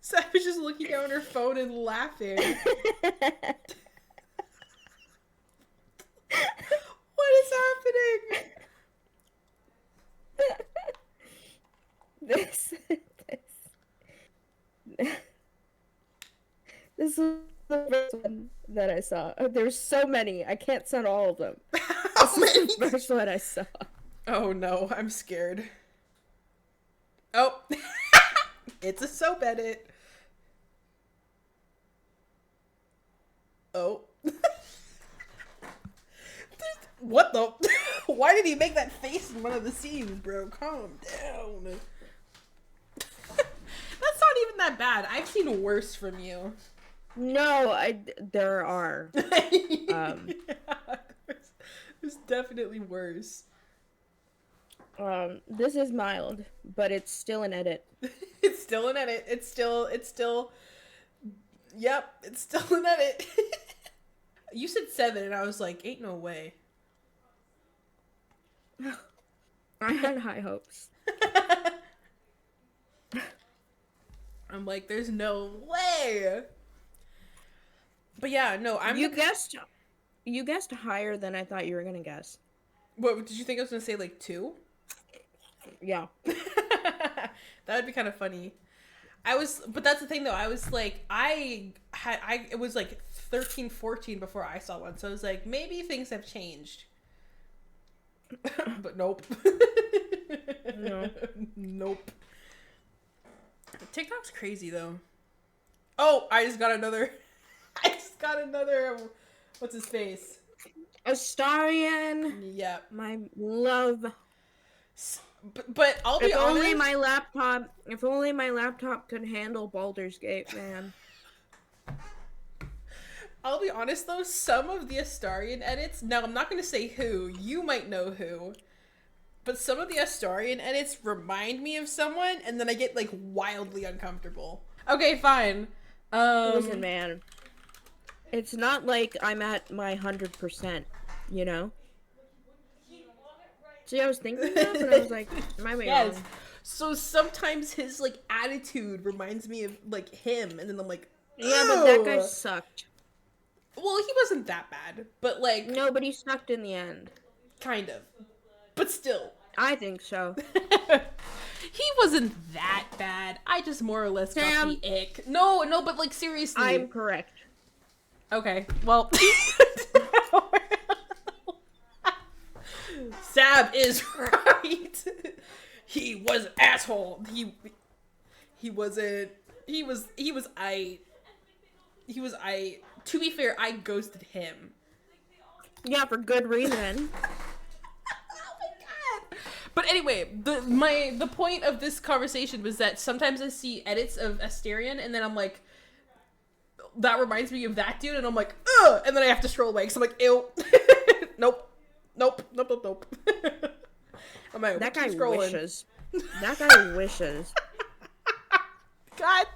Savage is looking down at her phone and laughing. What is happening? This was the first one that I saw. There's so many. I can't send all of them. How many? This is the first one I saw. Oh no, I'm scared. Oh. It's a soap edit. Oh. What the? Why did he make that face in one of the scenes, bro? Calm down. That's not even that bad. I've seen worse from you. No, there are. Yeah, there's definitely worse. This is mild, but it's still an edit. It's still an edit. It's still. Yep, it's still an edit. You said 7, and I was like, ain't no way. I had high hopes. I'm like, there's no way. But yeah, no, You guessed higher than I thought you were gonna guess. What did you think I was gonna say? Like 2? Yeah. That would be kind of funny. But that's the thing though. I was like, it was like 13, 14 before I saw one, so I was like, maybe things have changed. But nope. No. Nope. TikTok's crazy though. Oh, I just got another. What's his face? Astarian. Yep. My love. But I'll be If honest. If only my laptop could handle Baldur's Gate, man. I'll be honest though, some of the Astarian edits, now I'm not going to say who, you might know who, but some of the Astarian edits remind me of someone, and then I get like wildly uncomfortable. Okay, fine. Listen, man. It's not like I'm at my 100%, you know? See, I was thinking that, but I was like, am I wrong? So sometimes his like attitude reminds me of like him, and then I'm like, yeah, but that guy sucked. Well, he wasn't that bad, but like... No, but he sucked in the end. Kind of. But still. I think so. He wasn't that bad. I just more or less got Sam. the ick. No, but like seriously. I'm correct. Okay, well... Sab is right. He was an asshole. He wasn't... He was I. To be fair, I ghosted him. Yeah, for good reason. Oh my god! But anyway, the point of this conversation was that sometimes I see edits of Astarion, and then I'm like, that reminds me of that dude, and I'm like, ugh! And then I have to scroll away, because I'm like, ew. Nope. I'm like, That guy scrolling. wishes. That guy wishes. God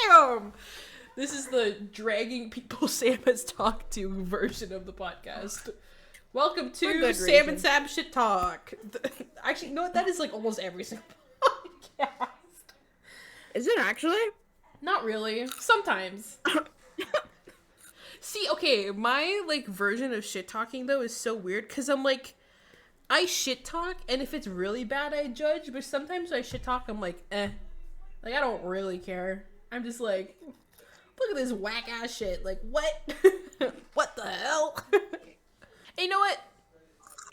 damn! This is the dragging people Sam has talked to version of the podcast. Welcome to Sam and Sab Shit Talk. Actually, you know what? That is like almost every single podcast. Is it actually? Not really. Sometimes. See, okay, my like version of shit talking though is so weird because I'm like, I shit talk, and if it's really bad, I judge. But sometimes I shit talk, I'm like, eh, like I don't really care. I'm just like, look at this whack ass shit. Like what? What the hell? And you know what?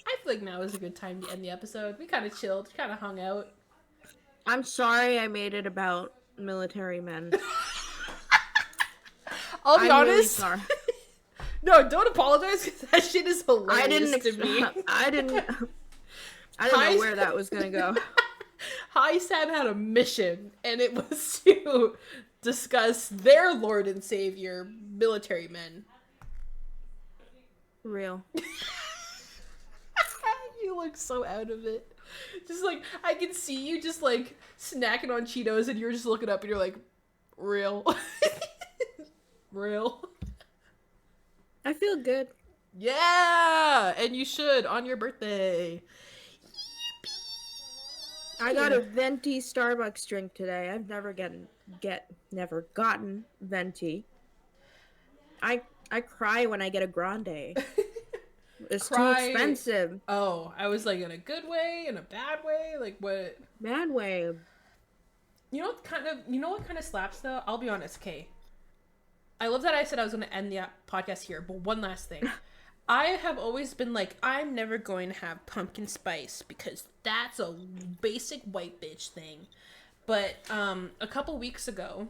I feel like now is a good time to end the episode. We kind of chilled, kind of hung out. I'm sorry I made it about military men. I'll be I'm really honest. sorry. No, don't apologize because that shit is hilarious to me. I didn't know where that was gonna go. Hi Sam had a mission, and it was to discuss their Lord and Savior, military men. Real. You look so out of it. Just like, I can see you just like snacking on Cheetos, and you're just looking up and you're like, real. Real. I feel good. Yeah! And you should on your birthday. I got a venti Starbucks drink today. I've never gotten venti. I cry when I get a grande. It's too expensive. Oh, I was like, in a good way, in a bad way, like what? Bad way. You know what kind of slaps though? I'll be honest, okay. I love that I said I was going to end the podcast here, but one last thing. I have always been like, I'm never going to have pumpkin spice because that's a basic white bitch thing. But a couple weeks ago,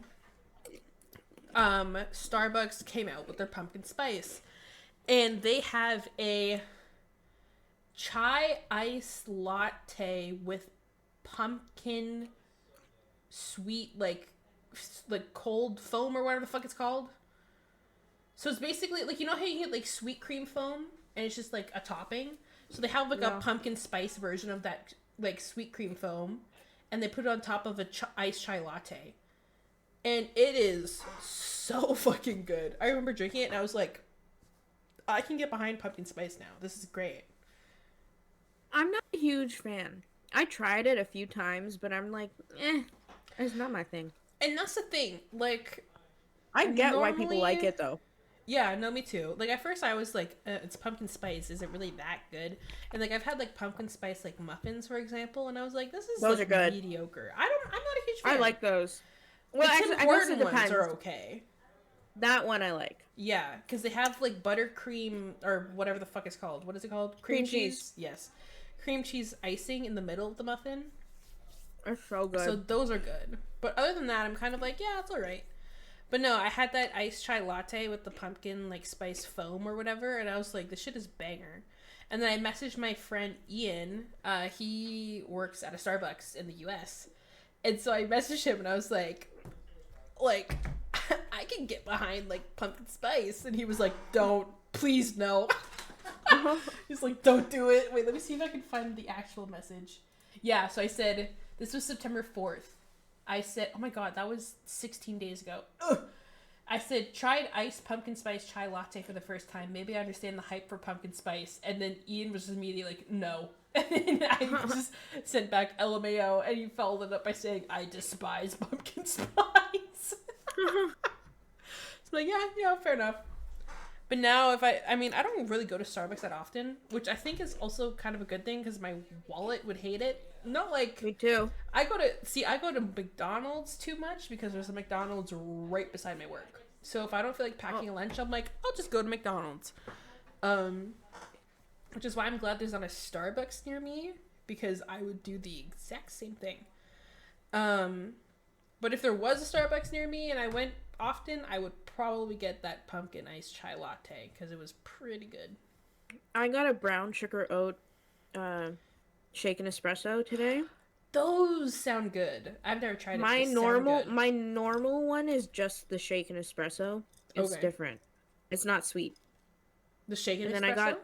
Starbucks came out with their pumpkin spice, and they have a chai ice latte with pumpkin sweet like cold foam or whatever the fuck it's called. So it's basically like, you know how you get like sweet cream foam and it's just like a topping? So they have like a pumpkin spice version of that like sweet cream foam, and they put it on top of a iced chai latte. And it is so fucking good. I remember drinking it and I was like, I can get behind pumpkin spice now. This is great. I'm not a huge fan. I tried it a few times, but I'm like, it's not my thing. And that's the thing. Like, I get why people like it though. Yeah, no, me too. Like, at first I was like, it's pumpkin spice. Is it really that good? And, like, I've had, like, pumpkin spice, like, muffins, for example, and I was like, this is, those like, are good. Mediocre. I'm not a huge fan. I like those. Well, The actually, Tim I guess it Horton ones depends. are okay. That one I like. Yeah, because they have, like, buttercream, or whatever the fuck it's called. What is it called? Cream cheese. Yes. Cream cheese icing in the middle of the muffin. They're so good. So those are good. But other than that, I'm kind of like, yeah, it's alright. But no, I had that iced chai latte with the pumpkin, like, spice foam or whatever, and I was like, this shit is banger. And then I messaged my friend Ian. He works at a Starbucks in the US. And so I messaged him, and I was like, I can get behind, like, pumpkin spice. And he was like, don't. Please, no. He's like, don't do it. Wait, let me see if I can find the actual message. Yeah, so I said, this was September 4th. I said, oh my god, that was 16 days ago. Ugh. I said, tried iced pumpkin spice chai latte for the first time. Maybe I understand the hype for pumpkin spice. And then Ian was just immediately like, no. And then I just sent back LMAO, and he followed it up by saying, I despise pumpkin spice. So like, yeah, fair enough. But now I mean, I don't really go to Starbucks that often, which I think is also kind of a good thing because my wallet would hate it. Not like... Me too. I go to McDonald's too much because there's a McDonald's right beside my work. So if I don't feel like packing a lunch, I'm like, I'll just go to McDonald's. Which is why I'm glad there's not a Starbucks near me, because I would do the exact same thing. But if there was a Starbucks near me and I went often, I would probably get that pumpkin iced chai latte because it was pretty good. I got a brown sugar oat shaken espresso today. Those sound good. I've never tried it. My normal one is just the shaken espresso. It's different. It's not sweet. The shaken espresso?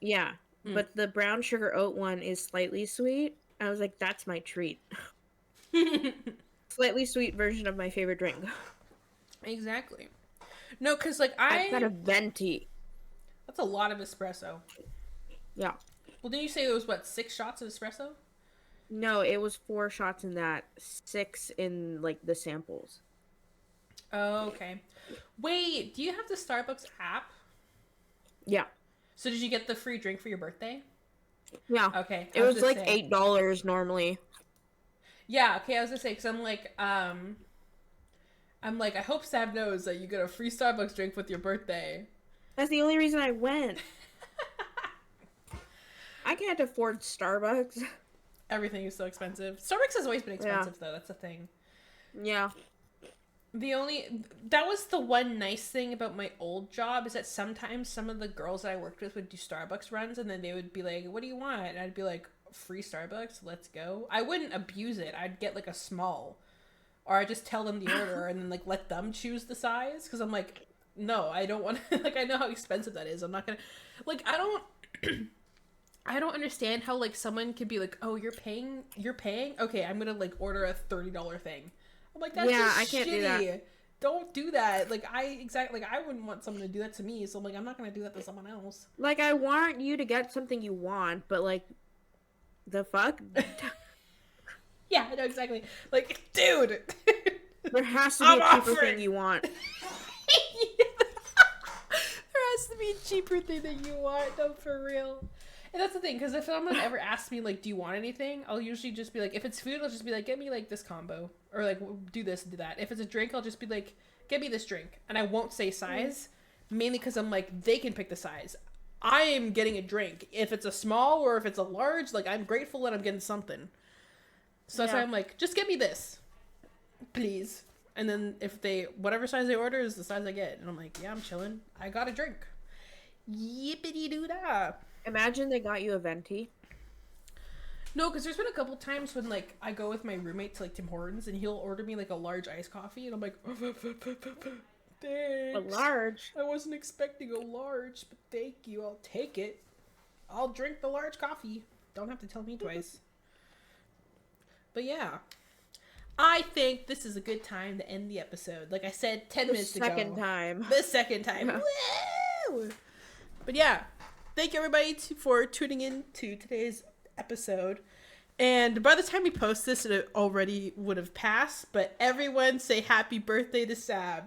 And then but the brown sugar oat one is slightly sweet. I was like, that's my treat. Slightly sweet version of my favorite drink. Exactly. No, because like I've got a venti. That's a lot of espresso. Yeah. Well, didn't you say there was, 6 shots of espresso? No, it was 4 shots in that, 6 in, like, the samples. Oh, okay. Wait, do you have the Starbucks app? Yeah. So did you get the free drink for your birthday? Yeah. Okay. It was like $8 normally. Yeah, okay, I was gonna say, because I'm like, I hope Sab knows that you get a free Starbucks drink with your birthday. That's the only reason I went. I can't afford Starbucks. Everything is so expensive. Starbucks has always been expensive, though. That's the thing. Yeah. That was the one nice thing about my old job, is that sometimes some of the girls that I worked with would do Starbucks runs, and then they would be like, what do you want? And I'd be like, free Starbucks, let's go. I wouldn't abuse it. I'd get like a small, or I just tell them the order and then like let them choose the size, because I'm like, no, I don't want to. Like, I know how expensive that is. I'm not gonna, like, I don't understand how like someone could be like, oh, you're paying, okay, I'm gonna like order a $30 thing. I'm like, that's just I can't shitty. do that. Don't do that. Like, I wouldn't want someone to do that to me, so I'm like, I'm not gonna do that to someone else. Like, I want you to get something you want, but like, the fuck? Yeah, I know exactly. Like, dude, there has to be a cheaper thing you want. There has to be a cheaper thing that you want. No, for real. And that's the thing, because if someone ever asks me, like, do you want anything? I'll usually just be like, if it's food, I'll just be like, get me, like, this combo. Or, like, do this, do that. If it's a drink, I'll just be like, get me this drink. And I won't say size, mainly because I'm like, they can pick the size. I am getting a drink. If it's a small or if it's a large, like, I'm grateful that I'm getting something. So that's why I'm like, just get me this, please. And then if whatever size they order is the size I get. And I'm like, yeah, I'm chilling. I got a drink. Yippity-doo-dah. Imagine they got you a venti. No, because there's been a couple times when, like, I go with my roommate to, like, Tim Hortons, and he'll order me, like, a large iced coffee, and I'm like, thanks. A large? I wasn't expecting a large, but thank you. I'll take it. I'll drink the large coffee. Don't have to tell me twice. But yeah, I think this is a good time to end the episode. Like I said 10 minutes ago. The second time. Yeah. Woo! But yeah, thank you everybody for tuning in to today's episode. And by the time we post this, it already would have passed. But everyone say happy birthday to Sab.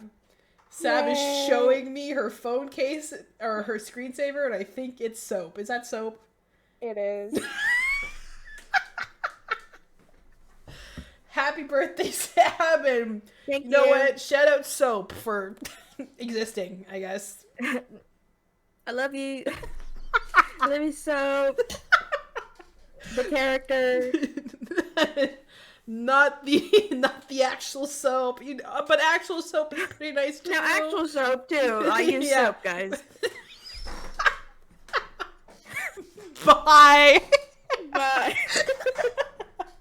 Sab is showing me her phone case or her screensaver, and I think it's soap. Is that soap? It is. Happy birthday, Sab, and Thank you know you. what? Shout out Soap for existing, I guess. I love you. I love you, Soap. The character. not the actual soap, but actual soap is pretty nice too. No, actual soap too. I use soap, guys. Bye. Bye.